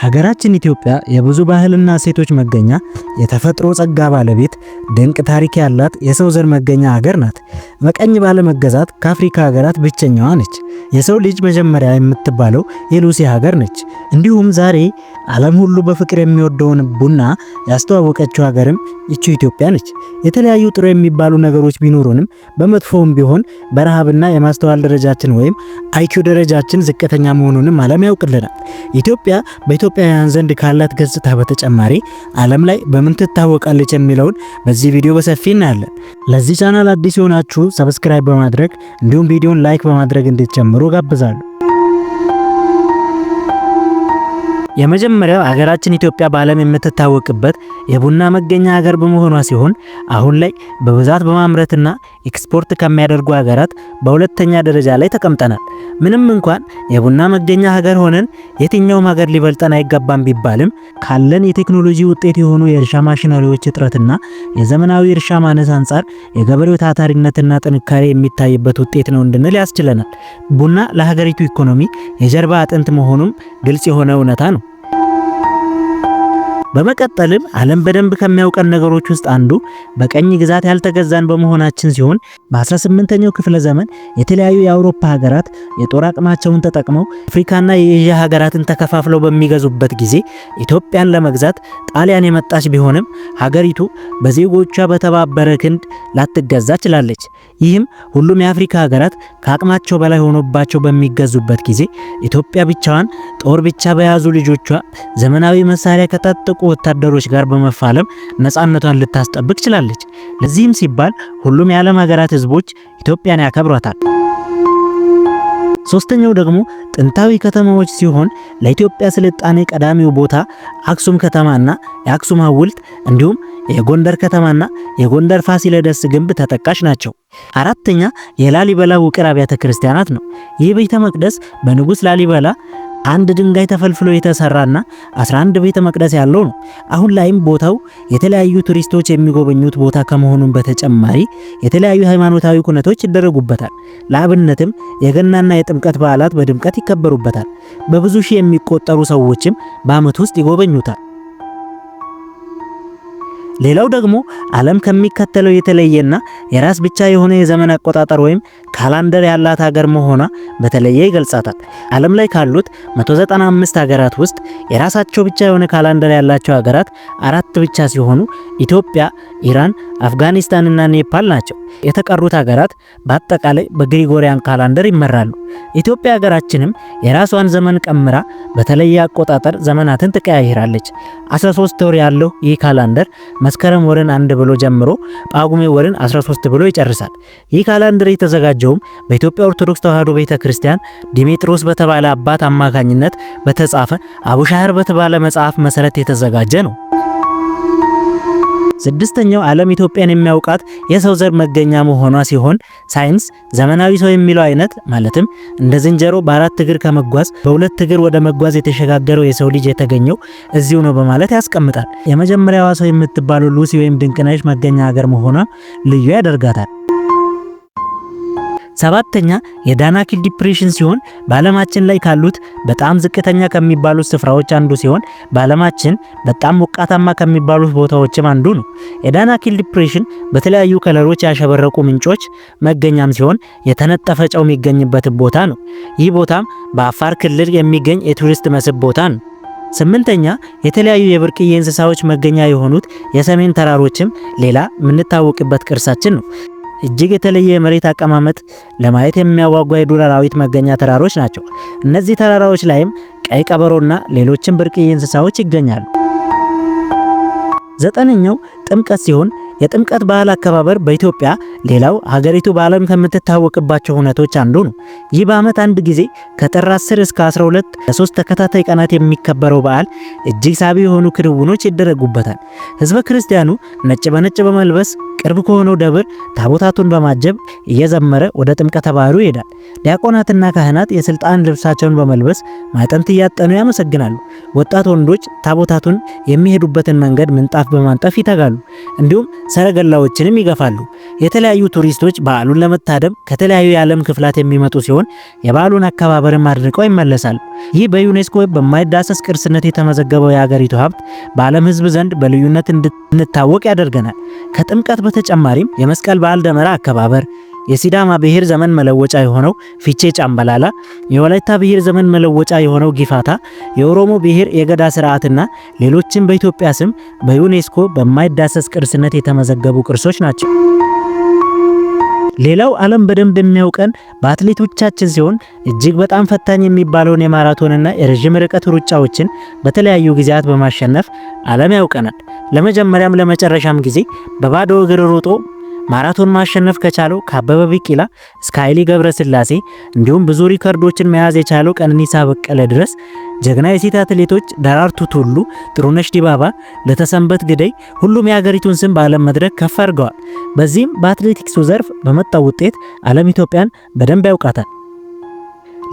ሀገራችን ኢትዮጵያ የብዙ ባህልና እሴቶች መገኛ፣ የተፈጥሮ ጸጋ ባለቤት፣ ድንቅ ታሪክ ያላት የሰው ዘር መገኛ ሀገር ናት። በቀኝ ባለመገዛት ከአፍሪካ ሀገራት ብቸኛዋ ነች። የሰው ልጅ መጀመሪያ የምትባለው የሉሲ ሀገር ነች። እንዲሁም ዛሬ ዓለም ሁሉ በፍቅር የሚወደውን ቡና ያስተዋወቀችው ሀገርም ይቺ ኢትዮጵያ ነች። የተለያዩ ጥሩ የሚባሉ ነገሮች ቢኖሩንም በመጥፎም ቢሆን በረሃብና የማስተዋል ደረጃችን ወይም አይኪው ደረጃችን ዝቅተኛ መሆኑንም ዓለም ያውቅልናል። ኢትዮጵያ በኢትዮጵያውያን ዘንድ ካላት ገጽታ በተጨማሪ ዓለም ላይ በምን ትታወቃለች የሚለውን በዚህ ቪዲዮ በሰፊ እናያለን። ለዚህ ቻናል አዲስ የሆናችሁ ሰብስክራይብ በማድረግ እንዲሁም ቪዲዮን ላይክ በማድረግ እንድትጀምሩ ጋብዛለሁ። የመጀመሪያው ሀገራችን ኢትዮጵያ በዓለም የምትታወቅበት የቡና መገኛ ሀገር በመሆኗ ሲሆን አሁን ላይ በብዛት በማምረትና ኤክስፖርት ከሚያደርጉ ሀገራት በሁለተኛ ደረጃ ላይ ተቀምጠናል። ምንም እንኳን የቡና መገኛ ሀገር ሆነን የትኛውም ሀገር ሊበልጠን አይገባም ቢባልም ካለን የቴክኖሎጂ ውጤት የሆኑ የእርሻ ማሽነሪዎች እጥረትና የዘመናዊ እርሻ ማነስ አንጻር የገበሬው ታታሪነትና ጥንካሬ የሚታይበት ውጤት ነው እንድንል ያስችለናል። ቡና ለሀገሪቱ ኢኮኖሚ የጀርባ አጥንት መሆኑም ግልጽ የሆነ እውነታ ነው። በመቀጠልም ዓለም በደንብ ከሚያውቀን ነገሮች ውስጥ አንዱ በቀኝ ግዛት ያልተገዛን በመሆናችን ሲሆን በ18ኛው ክፍለ ዘመን የተለያዩ የአውሮፓ ሀገራት የጦር አቅማቸውን ተጠቅመው አፍሪካና የኤዥያ ሀገራትን ተከፋፍለው በሚገዙበት ጊዜ ኢትዮጵያን ለመግዛት ጣሊያን የመጣች ቢሆንም ሀገሪቱ በዜጎቿ በተባበረ ክንድ ላትገዛ ችላለች። ይህም ሁሉም የአፍሪካ ሀገራት ከአቅማቸው በላይ ሆኖባቸው በሚገዙበት ጊዜ ኢትዮጵያ ብቻዋን ጦር ብቻ በያዙ ልጆቿ ዘመናዊ መሳሪያ ከታጠቁ ወታደሮች ጋር በመፋለም ነፃነቷን ልታስጠብቅ ችላለች። ለዚህም ሲባል ሁሉም የዓለም ሀገራት ህዝቦች ኢትዮጵያን ያከብሯታል። ሶስተኛው ደግሞ ጥንታዊ ከተማዎች ሲሆን ለኢትዮጵያ ስልጣኔ ቀዳሚው ቦታ አክሱም ከተማና የአክሱም ሐውልት እንዲሁም የጎንደር ከተማና የጎንደር ፋሲለደስ ግንብ ተጠቃሽ ናቸው። አራተኛ የላሊበላ ውቅር አብያተ ክርስቲያናት ነው። ይህ ቤተ መቅደስ በንጉስ ላሊበላ አንድ ድንጋይ ተፈልፍሎ የተሰራና 11 ቤተ መቅደስ ያለው ነው። አሁን ላይም ቦታው የተለያዩ ቱሪስቶች የሚጎበኙት ቦታ ከመሆኑም በተጨማሪ የተለያዩ ሃይማኖታዊ ኩነቶች ይደረጉበታል። ለአብነትም የገናና የጥምቀት በዓላት በድምቀት ይከበሩበታል። በብዙ ሺህ የሚቆጠሩ ሰዎችም በዓመት ውስጥ ይጎበኙታል። ሌላው ደግሞ ዓለም ከሚከተለው የተለየና የራስ ብቻ የሆነ የዘመን አቆጣጠር ወይም ካላንደር ያላት ሀገር መሆኗ በተለየ ይገልጻታል። ዓለም ላይ ካሉት 195 ሀገራት ውስጥ የራሳቸው ብቻ የሆነ ካላንደር ያላቸው ሀገራት 4 ብቻ ሲሆኑ ኢትዮጵያ፣ ኢራን፣ አፍጋኒስታንና ኔፓል ናቸው። የተቀሩት ሀገራት በአጠቃላይ በግሪጎሪያን ካላንደር ይመራሉ። ኢትዮጵያ ሀገራችንም የራሷን ዘመን ቀምራ በተለየ አቆጣጠር ዘመናትን ትቀያይራለች። 13 ወር ያለው ይህ ካላንደር መስከረም ወርን 1 ብሎ ጀምሮ ጳጉሜ ወርን 13 ብሎ ይጨርሳል። ይህ ካላንደር የተዘጋጀውም በኢትዮጵያ ኦርቶዶክስ ተዋሕዶ ቤተክርስቲያን ዲሜጥሮስ በተባለ አባት አማካኝነት በተጻፈ አቡሻህር በተባለ መጽሐፍ መሰረት የተዘጋጀ ነው። ስድስተኛው ዓለም ኢትዮጵያን የሚያውቃት የሰው ዘር መገኛ መሆኗ ሲሆን ሳይንስ ዘመናዊ ሰው የሚለው አይነት ማለትም እንደ ዝንጀሮ በአራት እግር ከመጓዝ በሁለት እግር ወደ መጓዝ የተሸጋገረው የሰው ልጅ የተገኘው እዚሁ ነው በማለት ያስቀምጣል። የመጀመሪያዋ ሰው የምትባለው ሉሲ ወይም ድንቅነሽ መገኛ ሀገር መሆኗ ልዩ ያደርጋታል። ሰባተኛ የዳናኪል ዲፕሬሽን ሲሆን በዓለማችን ላይ ካሉት በጣም ዝቅተኛ ከሚባሉት ስፍራዎች አንዱ ሲሆን በዓለማችን በጣም ሞቃታማ ከሚባሉት ቦታዎችም አንዱ ነው። የዳናኪል ዲፕሬሽን በተለያዩ ከለሮች ያሸበረቁ ምንጮች መገኛም ሲሆን የተነጠፈ ጨው የሚገኝበት ቦታ ነው። ይህ ቦታም በአፋር ክልል የሚገኝ የቱሪስት መስህብ ቦታ ነው። ስምንተኛ የተለያዩ የብርቅዬ እንስሳዎች መገኛ የሆኑት የሰሜን ተራሮችም ሌላ የምንታወቅበት ቅርሳችን ነው። እጅግ የተለየ የመሬት አቀማመጥ ለማየት የሚያጓጓ የዱር አራዊት መገኛ ተራሮች ናቸው። እነዚህ ተራራዎች ላይም ቀይ ቀበሮና ሌሎችም ብርቅዬ እንስሳዎች ይገኛሉ። ዘጠነኛው ጥምቀት ሲሆን የጥምቀት በዓል አከባበር በኢትዮጵያ ሌላው ሀገሪቱ በዓለም ከምትታወቅባቸው ሁነቶች አንዱ ነው። ይህ በዓመት አንድ ጊዜ ከጥር 10 እስከ 12 ለ3 ተከታታይ ቀናት የሚከበረው በዓል እጅግ ሳቢ የሆኑ ክንውኖች ይደረጉበታል። ህዝበ ክርስቲያኑ ነጭ በነጭ በመልበስ ቅርብ ከሆነው ደብር ታቦታቱን በማጀብ እየዘመረ ወደ ጥምቀተ ባህሩ ይሄዳል። ዲያቆናትና ካህናት የስልጣን ልብሳቸውን በመልበስ ማዕጠንት እያጠኑ ያመሰግናሉ። ወጣት ወንዶች ታቦታቱን የሚሄዱበትን መንገድ ምንጣፍ በማንጠፍ ይተጋሉ። እንዲሁም ሰረገላዎችንም ይገፋሉ። የተለያዩ ቱሪስቶች በዓሉን ለመታደም ከተለያዩ የዓለም ክፍላት የሚመጡ ሲሆን የበዓሉን አከባበርም አድርገው ይመለሳሉ። ይህ በዩኔስኮ በማይዳሰስ ቅርስነት የተመዘገበው የሀገሪቱ ሀብት በዓለም ሕዝብ ዘንድ በልዩነት እንድንታወቅ ያደርገናል። ከጥምቀት በተጨማሪም የመስቀል በዓል ደመራ አከባበር፣ የሲዳማ ብሔር ዘመን መለወጫ የሆነው ፊቼ ጫምባላላ፣ የወላይታ ብሔር ዘመን መለወጫ የሆነው ጊፋታ፣ የኦሮሞ ብሔር የገዳ ስርዓትና ሌሎችም በኢትዮጵያ ስም በዩኔስኮ በማይዳሰስ ቅርስነት የተመዘገቡ ቅርሶች ናቸው። ሌላው ዓለም በደንብ የሚያውቀን በአትሌቶቻችን ሲሆን እጅግ በጣም ፈታኝ የሚባለውን የማራቶንና የረጅም ርቀት ሩጫዎችን በተለያዩ ጊዜያት በማሸነፍ ዓለም ያውቀናል። ለመጀመሪያም ለመጨረሻም ጊዜ በባዶ እግር ሮጦ ማራቶን ማሸነፍ ከቻለው ከአበበ ቢቂላ እስከ ኃይሌ ገብረስላሴ እንዲሁም ብዙ ሪከርዶችን መያዝ የቻለው ቀነኒሳ በቀለ ድረስ ጀግና የሴት አትሌቶች ደራርቱ ቱሉ፣ ጥሩነሽ ዲባባ፣ ለተሰንበት ግደይ ሁሉም የሀገሪቱን ስም በዓለም መድረክ ከፍ አድርገዋል። በዚህም በአትሌቲክሱ ዘርፍ በመጣው ውጤት ዓለም ኢትዮጵያን በደንብ ያውቃታል።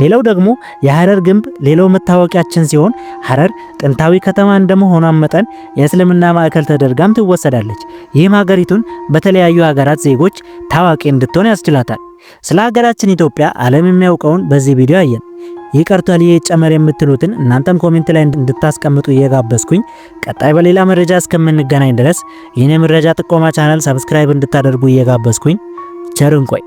ሌላው ደግሞ የሐረር ግንብ ሌላው መታወቂያችን ሲሆን ሐረር ጥንታዊ ከተማ እንደመሆኗ መጠን የእስልምና ማዕከል ተደርጋም ትወሰዳለች። ይህም ሀገሪቱን በተለያዩ ሀገራት ዜጎች ታዋቂ እንድትሆን ያስችላታል። ስለ ሀገራችን ኢትዮጵያ ዓለም የሚያውቀውን በዚህ ቪዲዮ አየን። ይህ ቀርቷል፣ ይህ ጨመር የምትሉትን እናንተም ኮሜንት ላይ እንድታስቀምጡ እየጋበዝኩኝ ቀጣይ በሌላ መረጃ እስከምንገናኝ ድረስ ይህን የመረጃ ጥቆማ ቻናል ሰብስክራይብ እንድታደርጉ እየጋበዝኩኝ ቸር እንቆይ።